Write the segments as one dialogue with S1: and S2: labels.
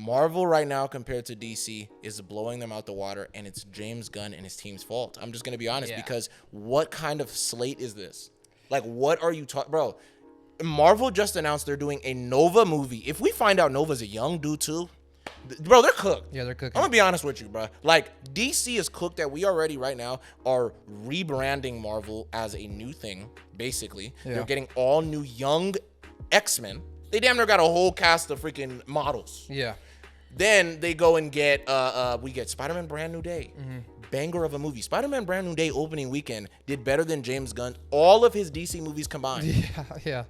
S1: Marvel right now compared to DC is blowing them out the water, and it's James Gunn and his team's fault. I'm just going to be honest, because what kind of slate is this? Like, what are you talking, bro? Marvel just announced they're doing a Nova movie. If we find out Nova's a young dude too, bro, they're cooked.
S2: Yeah, they're cooking.
S1: I'm gonna be honest with you, bro. Like, DC is cooked that we already right now are rebranding Marvel as a new thing, basically.
S2: Yeah.
S1: They're getting all new young X-Men. They damn near got a whole cast of freaking models.
S2: Yeah.
S1: Then they go and get we get Spider-Man Brand New Day. Banger of a movie. Spider-Man Brand New Day opening weekend did better than James Gunn all of his DC movies combined.
S2: Yeah.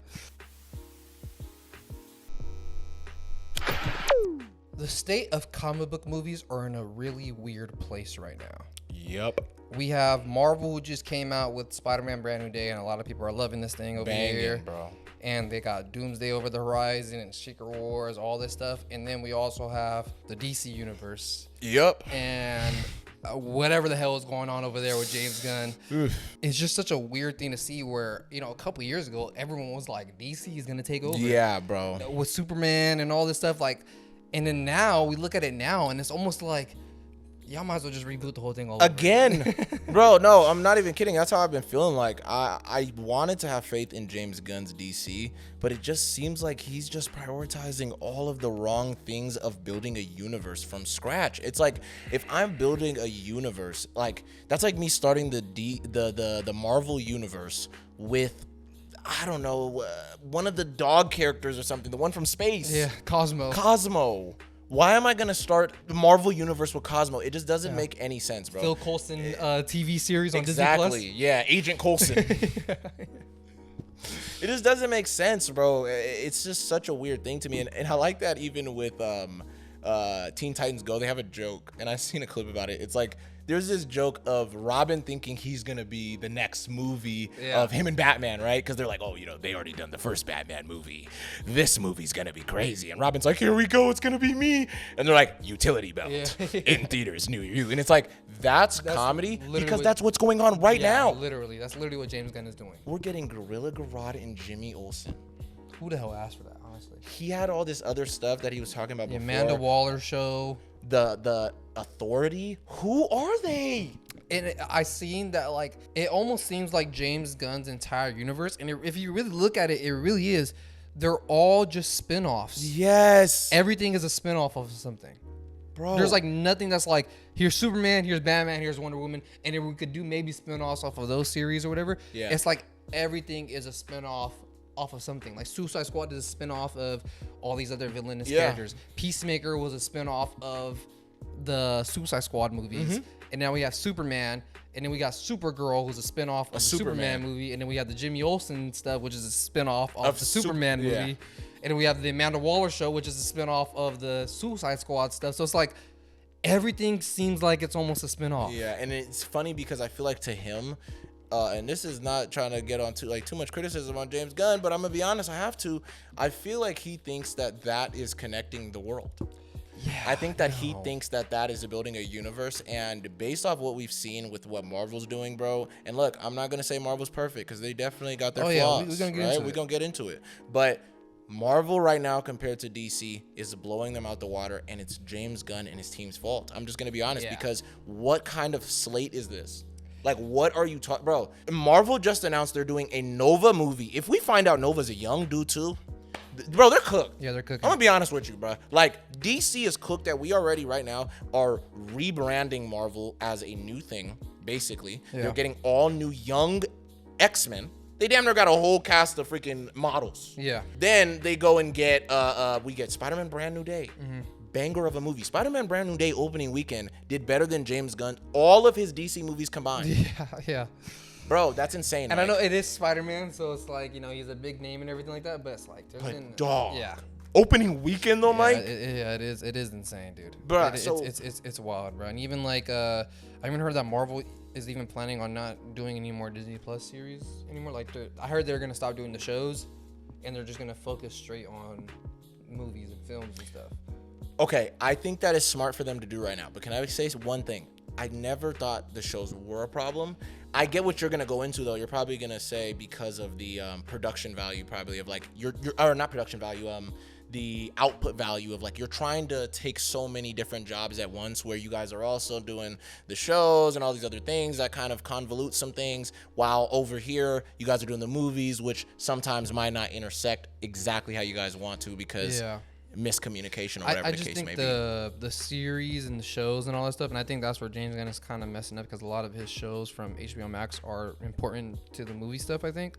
S2: The state of comic book movies are in a really weird place right now.
S1: Yep.
S2: We have Marvel, who just came out with Spider-Man Brand New Day, and a lot of people are loving this thing over here.
S1: Bro.
S2: And they got Doomsday over the horizon and Secret Wars, all this stuff. And then we also have the DC universe.
S1: Yep.
S2: And whatever the hell is going on over there with James Gunn. It's just such a weird thing to see where, a couple years ago, everyone was like, DC is going to take over.
S1: Yeah, bro.
S2: With Superman and all this stuff. And then now, we look at it now, and it's almost like, y'all might as well just reboot the whole thing all over
S1: again. Bro, no, I'm not even kidding. That's how I've been feeling. Like, I wanted to have faith in James Gunn's DC, but it just seems like he's just prioritizing all of the wrong things of building a universe from scratch. It's like, if I'm building a universe, like, that's like me starting the Marvel universe with, I don't know, one of the dog characters or something, the one from space.
S2: Yeah, Cosmo.
S1: Why am I going to start the Marvel universe with Cosmo? It just doesn't make any sense, bro.
S2: Phil Coulson TV series on
S1: Exactly.
S2: Disney Plus.
S1: Yeah, Agent Coulson. It just doesn't make sense, bro. It's just such a weird thing to me. And I like that even with Teen Titans Go, they have a joke, and I've seen a clip about it. It's like, there's this joke of Robin thinking he's going to be the next movie of him and Batman, right? Because they're like, oh, they already done the first Batman movie. This movie's going to be crazy. And Robin's like, here we go. It's going to be me. And they're like, utility belt in theaters near you. And it's like, that's comedy because that's what's going on right now.
S2: Literally. That's literally what James Gunn is doing.
S1: We're getting Gorilla Grodd and Jimmy Olsen.
S2: Who the hell asked for that, honestly?
S1: He had all this other stuff that he was talking about before.
S2: Amanda Waller show.
S1: The Authority. Who are they?
S2: And I seen that, like, it almost seems like James Gunn's entire universe. And if you really look at it, it really is. They're all just spin-offs.
S1: Yes.
S2: Everything is a spin-off of something.
S1: Bro.
S2: There's like nothing that's like, here's Superman, here's Batman, here's Wonder Woman. And then we could do maybe spin-offs off of those series or whatever.
S1: Yeah.
S2: It's like everything is a spin-off off of something. Like Suicide Squad is a spin-off of all these other villainous characters. Peacemaker was a spin-off of the Suicide Squad movies. And now we have Superman, and then we got Supergirl, who's a spin-off of the Superman movie, and then we have the Jimmy Olsen stuff, which is a spin-off of the Superman movie. And then we have the Amanda Waller show, which is a spin-off of the Suicide Squad stuff. So it's like everything seems like it's almost a spin-off.
S1: Yeah, and it's funny because I feel like to him, and this is not trying to get on too much criticism on James Gunn, but I'm gonna be honest, I have to. I feel like he thinks that is connecting the world. Yeah, I think that he thinks that is building a universe, and based off what we've seen with what Marvel's doing, bro. And look, I'm not gonna say Marvel's perfect because they definitely got their flaws. We're gonna get into it, but Marvel right now compared to DC is blowing them out the water, and it's James Gunn and his team's fault. I'm just gonna be honest, because what kind of slate is this? Like, what are you talking, bro? Marvel just announced they're doing a Nova movie. If we find out Nova's a young dude too, bro, they're cooked.
S2: Yeah, they're cooking.
S1: I'm gonna be honest with you, bro. Like, DC is cooked that we already right now are rebranding Marvel as a new thing, basically. They're getting all new young X-Men. They damn near got a whole cast of freaking models.
S2: Yeah.
S1: Then they go and get we get Spider-Man Brand New Day. Banger of a movie. Spider-Man Brand New Day opening weekend did better than James Gunn all of his DC movies combined.
S2: Yeah.
S1: Bro, that's insane.
S2: And I know it is Spider-Man, so it's like, he's a big name and everything like that, but it's like
S1: dog.
S2: Yeah.
S1: Opening weekend though, Mike.
S2: It is. It is insane, dude.
S1: Bro,
S2: it's wild, bro. And even like I even heard that Marvel is even planning on not doing any more Disney Plus series anymore. Like, I heard they're gonna stop doing the shows, and they're just gonna focus straight on movies and films and stuff.
S1: Okay, I think that is smart for them to do right now. But can I say one thing? I never thought the shows were a problem. I get what you're gonna go into though. You're probably gonna say because of the production value, probably of like or not production value, the output value of like you're trying to take so many different jobs at once, where you guys are also doing the shows and all these other things that kind of convolute some things, while over here you guys are doing the movies, which sometimes might not intersect exactly how you guys want to because miscommunication or whatever
S2: I
S1: the
S2: just
S1: case
S2: think
S1: may be.
S2: the series and the shows and all that stuff, and I think that's where James Gunn is kind of messing up, because a lot of his shows from HBO Max are important to the movie stuff. I think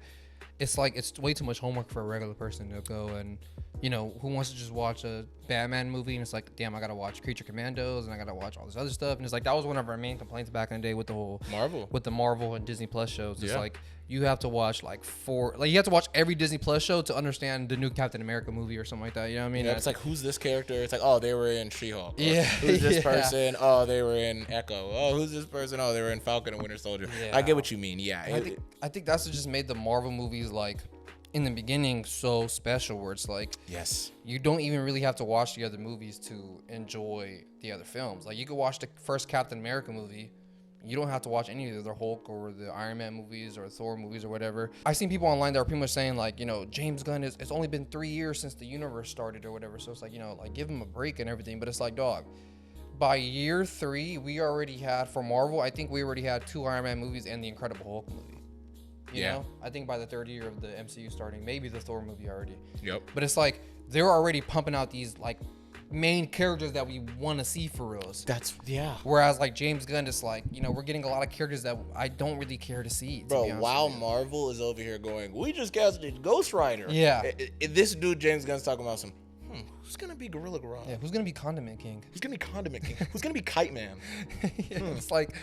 S2: it's like it's way too much homework for a regular person to go and, you know, who wants to just watch a Batman movie and it's like, damn, I gotta watch Creature Commandos and I gotta watch all this other stuff, and it's like that was one of our main complaints back in the day with the whole Marvel and Disney Plus shows. It's like you have to watch you have to watch every Disney Plus show to understand the new Captain America movie or something like that. You know what I mean?
S1: Yeah, it's like, who's this character? It's like, oh, they were in She-Hulk.
S2: Yeah.
S1: Who's this person? Oh, they were in Echo. Oh, who's this person? Oh, they were in Falcon and Winter Soldier.
S2: Yeah.
S1: I get what you mean. Yeah.
S2: I think that's what just made the Marvel movies, like, in the beginning so special, where it's like,
S1: yes,
S2: you don't even really have to watch the other movies to enjoy the other films. Like, you could watch the first Captain America movie. You don't have to watch any of the Hulk or the Iron Man movies or Thor movies or whatever. I've seen people online that are pretty much saying, like, you know, James Gunn it's only been 3 years since the universe started or whatever. So it's like, you know, like, give him a break and everything. But it's like, dog, by year 3, we already had, for Marvel, I think we already had 2 Iron Man movies and the Incredible Hulk movie. You know? I think by the 3rd year of the MCU starting, maybe the Thor movie already.
S1: Yep.
S2: But it's like, they're already pumping out these, like, main characters that we want to see for reals. Whereas like James Gunn, just like, you know, we're getting a lot of characters that I don't really care to see.
S1: Bro, while Marvel is over here going, we just casted Ghost Rider.
S2: Yeah.
S1: This dude James Gunn's talking about some. Who's gonna be Gorilla Grodd?
S2: Yeah, who's gonna be Condiment King?
S1: Who's gonna be Condiment King? Who's gonna be Kite Man?
S2: It's like,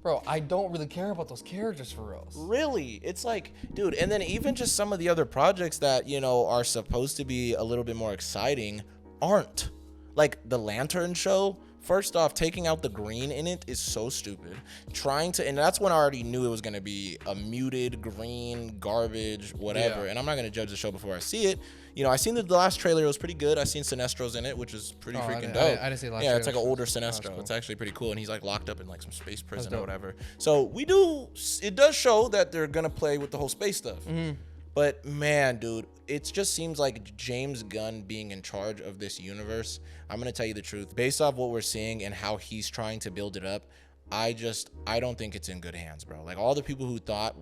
S2: bro, I don't really care about those characters for real.
S1: Really? It's like, dude, and then even just some of the other projects that, you know, are supposed to be a little bit more exciting aren't. Like the Lantern show, first off, taking out the green in it is so stupid. And that's when I already knew it was gonna be a muted green garbage, whatever.
S2: Yeah.
S1: And I'm not gonna judge the show before I see it. You know, I seen the last trailer; it was pretty good. I seen Sinestro's in it, which is pretty freaking dope.
S2: I didn't see the last
S1: Yeah, it's
S2: trailer.
S1: like an older Sinestro. Cool. It's actually pretty cool, and he's like locked up in like some space prison or whatever. So it does show that they're gonna play with the whole space stuff. Mm-hmm. But man, dude, it just seems like James Gunn being in charge of this universe. I'm gonna tell you the truth. Based off what we're seeing and how he's trying to build it up, I don't think it's in good hands, bro. Like all the people who thought,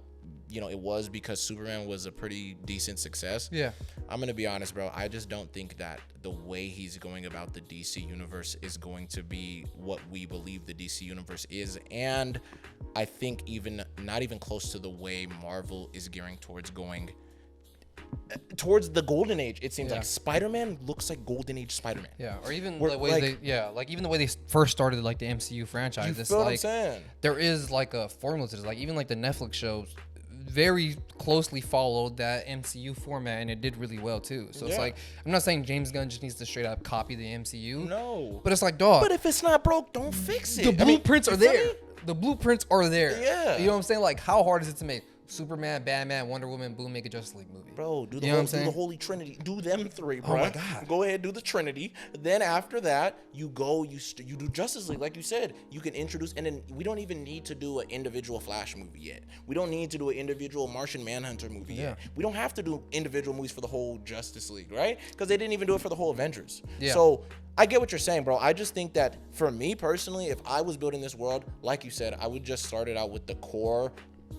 S1: you know, it was because Superman was a pretty decent success.
S2: Yeah.
S1: I'm gonna be honest, bro. I just don't think that the way he's going about the DC universe is going to be what we believe the DC universe is, and I think not even close to the way Marvel is gearing towards going towards the golden age. It seems like Spider-Man looks like golden age Spider-Man.
S2: Yeah, or even the way even the way they first started like the MCU franchise.
S1: You feel what I'm saying?
S2: There is like a formula to this. Like even like the Netflix shows very closely followed that MCU format, and it did really well too. So it's like, I'm not saying James Gunn just needs to straight up copy the MCU.
S1: No.
S2: But it's like, dog.
S1: But if it's not broke, don't fix it.
S2: The blueprints are there. The blueprints are there.
S1: Yeah.
S2: You know what I'm saying? Like, how hard is it to make Superman, Batman, Wonder Woman, boom, make a Justice League movie?
S1: Bro, do the Holy Trinity. Do them 3, bro.
S2: Oh my God.
S1: Go ahead, do the Trinity. Then after that, you do Justice League, like you said. You can introduce, and then we don't even need to do an individual Flash movie yet. We don't need to do an individual Martian Manhunter movie yet. We don't have to do individual movies for the whole Justice League, right? Because they didn't even do it for the whole Avengers. Yeah. So I get what you're saying, bro. I just think that for me personally, if I was building this world, like you said, I would just start it out with the core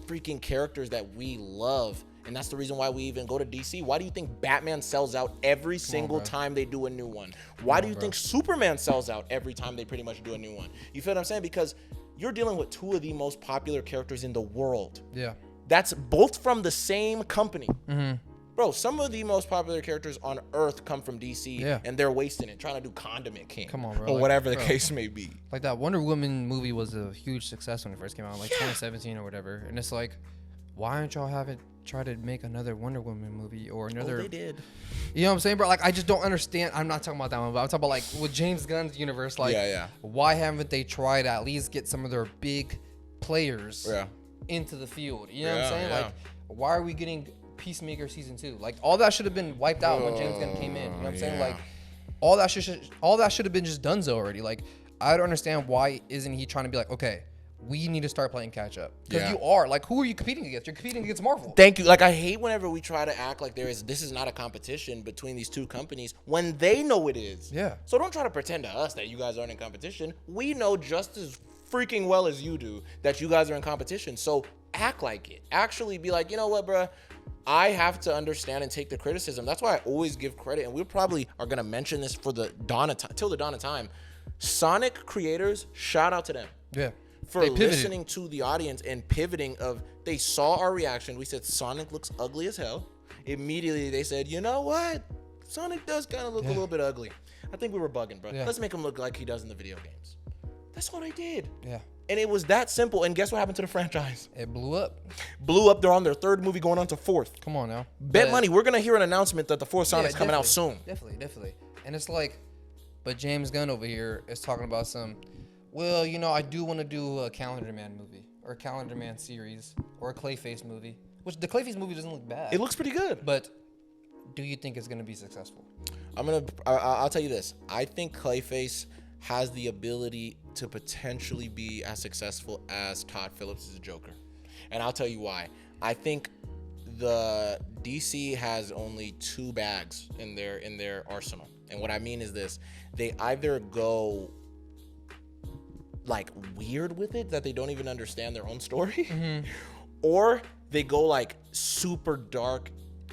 S1: freaking characters that we love. And that's the reason why we even go to DC. Why do you think Batman sells out every single time they do a new one? Why do you think Superman sells out every time they pretty much do a new one? You feel what I'm saying? Because you're dealing with 2 of the most popular characters in the world.
S2: Yeah.
S1: That's both from the same company.
S2: Mm-hmm.
S1: Bro, some of the most popular characters on Earth come from DC, and they're wasting it, trying to do Condiment King.
S2: Come on, bro.
S1: Or whatever the case may be.
S2: Like that Wonder Woman movie was a huge success when it first came out, like 2017 or whatever. And it's like, why aren't y'all try to make another Wonder Woman movie or another?
S1: Oh, they did.
S2: You know what I'm saying, bro? Like, I just don't understand. I'm not talking about that one, but I'm talking about like with James Gunn's universe. Like, why haven't they tried to at least get some of their big players into the field? You know what I'm saying? Like, why are we getting Peacemaker season 2? Like, all that should have been wiped out when James Gunn came in. You know what I'm saying? Like, all that should have been just donezo already. Like, I don't understand why isn't he trying to be like, okay, we need to start playing catch up. Because
S1: Yeah.
S2: you are. Like, who are you competing against? You're competing against Marvel.
S1: Thank you. Like, I hate whenever we try to act like this is not a competition between these two companies when they know it is.
S2: Yeah.
S1: So don't try to pretend to us that you guys aren't in competition. We know just as freaking well as you do that you guys are in competition. So act like it. Actually be like, you know what, bruh? I have to understand and take the criticism. That's why I always give credit. And we probably are going to mention this for the dawn of time, till the dawn of time. Sonic creators, shout out to them.
S2: Yeah.
S1: For listening to the audience and pivoting they saw our reaction. We said Sonic looks ugly as hell. Immediately they said, you know what? Sonic does kind of look a little bit ugly. I think we were bugging, bro.
S2: Yeah.
S1: Let's make him look like he does in the video games. That's all they did.
S2: Yeah.
S1: And it was that simple. And guess what happened to the franchise?
S2: It blew up.
S1: Blew up. They're on their third movie going on to fourth.
S2: Come on now.
S1: Bet money. We're going to hear an announcement that the fourth Sonic's coming out soon.
S2: Definitely. And it's like, but James Gunn over here is talking about well, you know, I do want to do a Calendar Man movie or a Calendar Man series or a Clayface movie, which the Clayface movie doesn't look bad.
S1: It looks pretty good.
S2: But do you think it's going to be successful?
S1: I'll tell you this. I think Clayface has the ability to potentially be as successful as Todd Phillips' Joker. And I'll tell you why. I think the DC has only two bags in their arsenal. And what I mean is this. They either go like weird with it that they don't even understand their own story, or they go like super dark,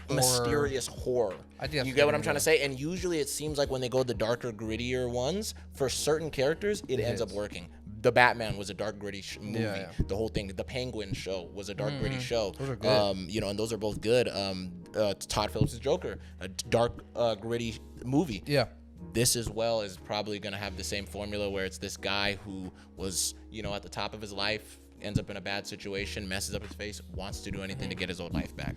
S1: mysterious horror. You get what I'm trying to say? And usually it seems like when they go the darker, grittier ones, for certain characters, it ends up working. The Batman was a dark, gritty movie. Yeah. The whole thing. The Penguin show was a dark, gritty show.
S2: Those are good.
S1: You know, and those are both good. Todd Phillips' Joker, a dark, gritty movie.
S2: Yeah.
S1: This as well is probably going to have the same formula where it's this guy who was, you know, at the top of his life, ends up in a bad situation, messes up his face, wants to do anything to get his old life back.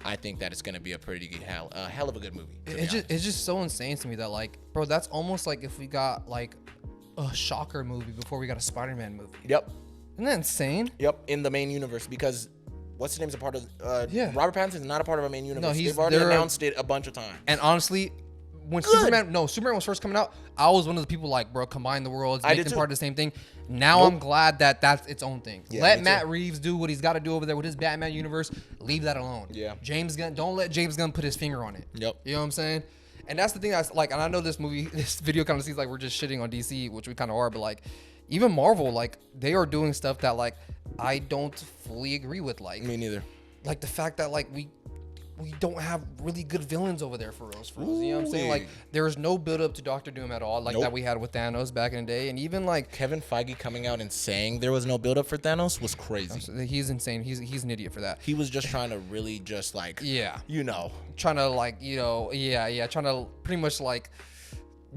S1: I think that it's going to be a pretty good hell of a good movie.
S2: It's just so insane to me that, like, bro, that's almost like if we got like a Shocker movie before we got a Spider-Man movie.
S1: Yep.
S2: Isn't that insane?
S1: Yep. In the main universe, because what's his name's a part of
S2: Yeah.
S1: Robert Pattinson's not a part of a main universe.
S2: No,
S1: They've already announced it a bunch of times.
S2: And honestly, when Superman was first coming out, I was one of the people like, bro, combine the worlds, make them part of the same thing. Now I'm glad that that's its own thing.
S1: Yeah,
S2: let Matt Reeves do what he's got to do over there with his Batman universe. Leave that alone.
S1: Yeah.
S2: James Gunn, don't let James Gunn put his finger on it.
S1: Yep.
S2: You know what I'm saying? And that's the thing that's like, and I know this video kind of seems like we're just shitting on DC, which we kind of are, but like, even Marvel, like, they are doing stuff that like I don't fully agree with. Like,
S1: me neither.
S2: Like the fact that like we don't have really good villains over there for us. You know what I'm saying? Like, there is no build up to Doctor Doom at all, like that we had with Thanos back in the day. And even like
S1: Kevin Feige coming out and saying there was no build up for Thanos was crazy.
S2: He's insane. He's an idiot for that.
S1: He was just trying to really just like, you know,
S2: trying to like, you know, trying to pretty much like.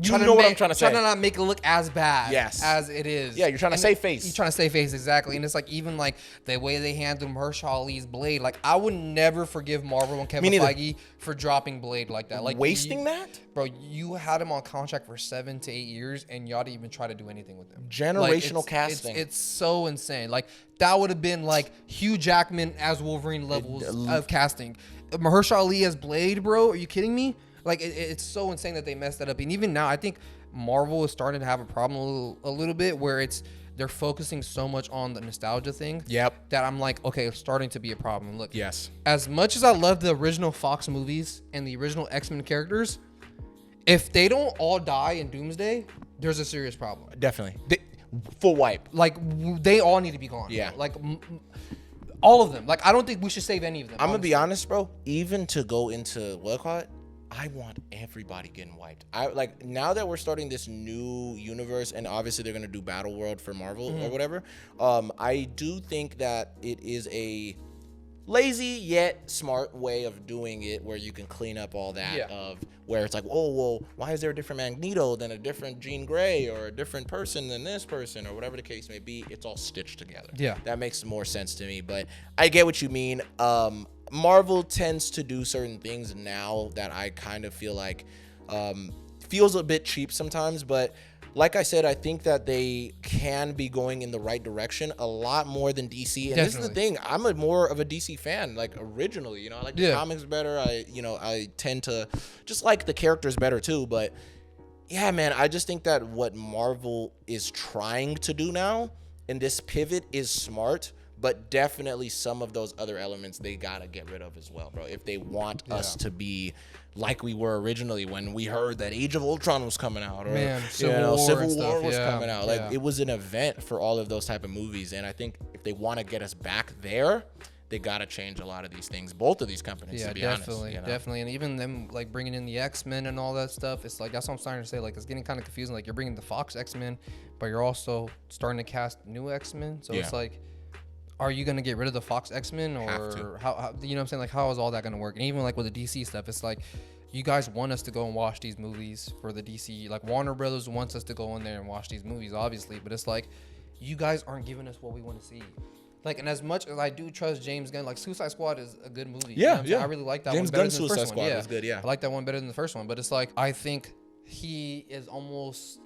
S1: You know what I'm trying to say.
S2: Trying to not make it look as bad as it is.
S1: Yeah, you're trying to save face.
S2: You're trying to save face, exactly. And it's like, even like the way they handled Mahershala Ali's Blade, like I would never forgive Marvel and Kevin Feige for dropping Blade like that. Like
S1: wasting that?
S2: Bro, you had him on contract for 7 to 8 years and y'all didn't even try to do anything with him.
S1: Generational casting.
S2: It's so insane. Like that would have been like Hugh Jackman as Wolverine levels of casting. Mahershala Ali as Blade, bro. Are you kidding me? Like, it's so insane that they messed that up. And even now, I think Marvel is starting to have a problem a little bit where they're focusing so much on the nostalgia thing.
S1: Yep.
S2: That I'm like, okay, it's starting to be a problem. Look,
S1: yes.
S2: As much as I love the original Fox movies and the original X-Men characters, if they don't all die in Doomsday, there's a serious problem.
S1: Definitely. Full wipe.
S2: Like, they all need to be gone.
S1: Yeah.
S2: Bro. Like, all of them. Like, I don't think we should save any of them.
S1: I'm going to be honest, bro. Even to go into, what do you call it? I want everybody getting wiped. Like, now that we're starting this new universe, and obviously they're gonna do Battle World for Marvel or whatever. I do think that it is a lazy yet smart way of doing it, where you can clean up all that of where it's like, oh well, why is there a different Magneto than a different Jean Grey or a different person than this person or whatever the case may be? It's all stitched together.
S2: Yeah,
S1: that makes more sense to me. But I get what you mean. Marvel tends to do certain things now that I kind of feel like feels a bit cheap sometimes, but like I said, I think that they can be going in the right direction a lot more than DC. And This is the thing, I'm more of a DC fan, like originally, you know, I like the comics better. I tend to just like the characters better too, but yeah, man, I just think that what Marvel is trying to do now and this pivot is smart, but definitely some of those other elements they gotta get rid of as well, bro. If they want us to be like we were originally when we heard that Age of Ultron was coming out, or
S2: Civil
S1: War was coming out. Like
S2: Yeah.
S1: it was an event for all of those type of movies, and I think if they want to get us back there, they gotta change a lot of these things. Both of these companies,
S2: Yeah,
S1: to be
S2: definitely,
S1: honest. You know?
S2: definitely, and even them like bringing in the X-Men and all that stuff. It's like that's what I'm starting to say. Like it's getting kind of confusing. Like you're bringing the Fox X-Men, but you're also starting to cast new X-Men. So it's like, are you gonna get rid of the Fox X-Men, or how? You know what I'm saying? Like how is all that gonna work? And even like with the DC stuff, it's like, you guys want us to go and watch these movies for the DC. Like Warner Brothers wants us to go in there and watch these movies, obviously. But it's like, you guys aren't giving us what we want to see. Like, and as much as I do trust James Gunn, like Suicide Squad is a good movie. You know what I'm saying? I really like that
S1: James
S2: one better
S1: Gunn's
S2: than the
S1: Suicide
S2: first
S1: Squad
S2: one. Yeah,
S1: was good. Yeah,
S2: I like that one better than the first one. But it's like, I think he is almost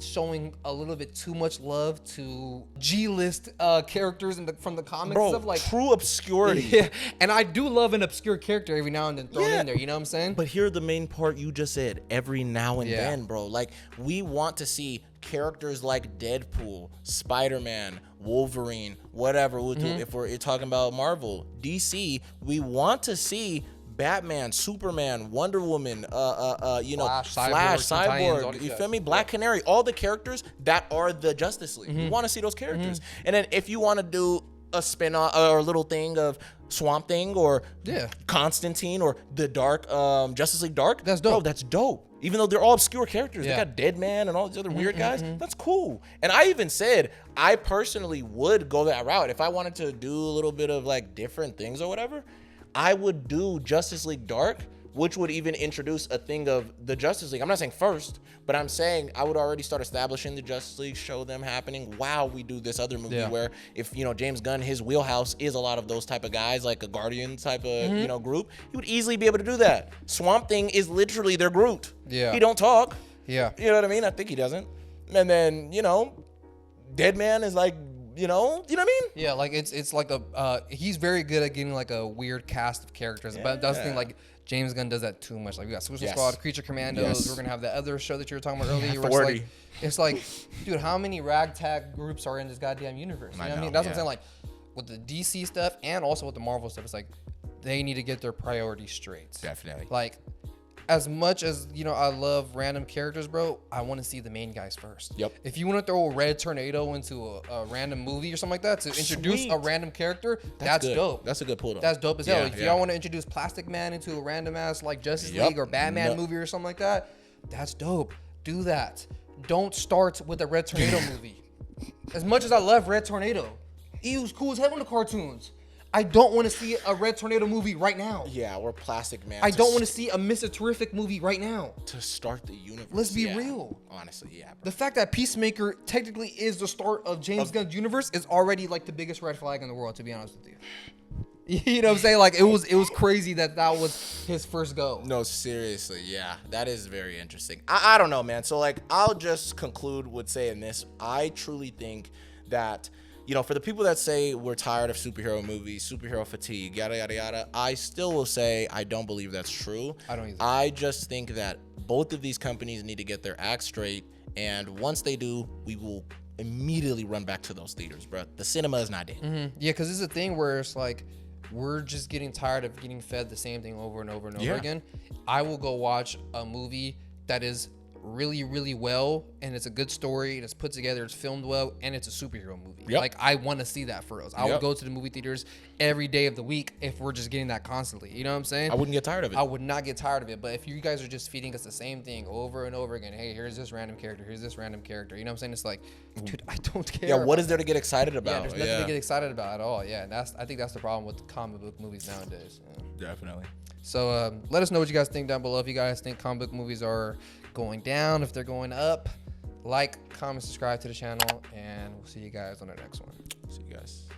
S2: showing a little bit too much love to G-list characters from the comics.
S1: bro,
S2: Stuff like
S1: true obscurity.
S2: Yeah, and I do love an obscure character every now and then thrown in there. You know what I'm saying?
S1: But here's the main part you just said. Every now and
S2: Yeah.
S1: then, bro. Like, we want to see characters like Deadpool, Spider-Man, Wolverine, whatever. If we're talking about Marvel, DC, we want to see Batman, Superman, Wonder Woman,
S2: Flash,
S1: Flash,
S2: Cyborg, Titans, all
S1: Cyborg,
S2: these
S1: you
S2: guys.
S1: feel me? Black Canary, all the characters that are the Justice League. We want to see those characters. And then if you want to do a spin-off or a little thing of Swamp Thing or Constantine or the Dark Justice League Dark,
S2: That's dope.
S1: Bro, that's dope. Even though they're all obscure characters,
S2: Yeah.
S1: they got Deadman and all these other weird guys. That's cool. And I even said I personally would go that route if I wanted to do a little bit of like different things or whatever. I would do Justice League Dark, which would even introduce a thing of the Justice League. I'm not saying first, but I'm saying I would already start establishing the Justice League, show them happening while we do this other movie where if, James Gunn, his wheelhouse is a lot of those type of guys, like a Guardian type of, group, he would easily be able to do that. Swamp Thing is literally their Groot.
S2: Yeah.
S1: He don't talk.
S2: Yeah.
S1: You know what I mean? I think he doesn't. And then, Deadman is like, you know what I mean?
S2: Yeah, like it's like he's very good at getting like a weird cast of characters, but that's the thing, like James Gunn does that too much. Like we got Suicide Squad, Creature Commandos. We're gonna have that other show that you were talking about earlier. Where it's like, dude, how many ragtag groups are in this goddamn universe? You know what I mean? That's what I'm saying. Like with the DC stuff and also with the Marvel stuff, it's like they need to get their priorities straight.
S1: Definitely.
S2: Like, as much as I love random characters, bro, I want to see the main guys first.
S1: Yep.
S2: If you want to throw a Red Tornado into a random movie or something like that to introduce a random character, that's
S1: good.
S2: dope.
S1: That's a good pull, though.
S2: That's dope as hell. If y'all want to introduce Plastic Man into a random ass like Justice League or Batman movie or something like that, that's dope. Do that. Don't start with a Red Tornado movie. As much as I love Red Tornado, he was cool as hell in the cartoons. I don't want to see a Red Tornado movie right now.
S1: Yeah, or Plastic Man.
S2: I don't want to see a Mr. Terrific movie right now.
S1: To start the universe.
S2: Let's be real.
S1: Honestly, yeah. Bro.
S2: The fact that Peacemaker technically is the start of James Gunn's universe is already like the biggest red flag in the world, to be honest with you. You know what I'm saying? Like it was crazy that was his first go.
S1: No, seriously, yeah. That is very interesting. I don't know, man. So like I'll just conclude with saying this. I truly think that for the people that say we're tired of superhero movies, superhero fatigue, yada, yada, yada, I still will say I don't believe that's true.
S2: I don't either.
S1: I just think that both of these companies need to get their act straight. And once they do, we will immediately run back to those theaters, bro. The cinema is not dead.
S2: Yeah, because it's a thing where it's like, we're just getting tired of getting fed the same thing over and over and over again. I will go watch a movie that is really, really well, and it's a good story, and it's put together, it's filmed well, and it's a superhero movie. Like I want to see that for us. I would go to the movie theaters every day of the week if we're just getting that constantly. You know what I'm saying?
S1: I wouldn't get tired of it.
S2: I would not get tired of it. But if you guys are just feeding us the same thing over and over again, hey, here's this random character, here's this random character. You know what I'm saying? It's like, dude, I don't care.
S1: Yeah, what is there to get excited about?
S2: Yeah, there's nothing to get excited about at all. Yeah, and I think that's the problem with comic book movies nowadays. Yeah.
S1: Definitely.
S2: So let us know what you guys think down below. If you guys think comic book movies are going down, if they're going up, like, comment, subscribe to the channel, and we'll see you guys on the next one.
S1: See you guys.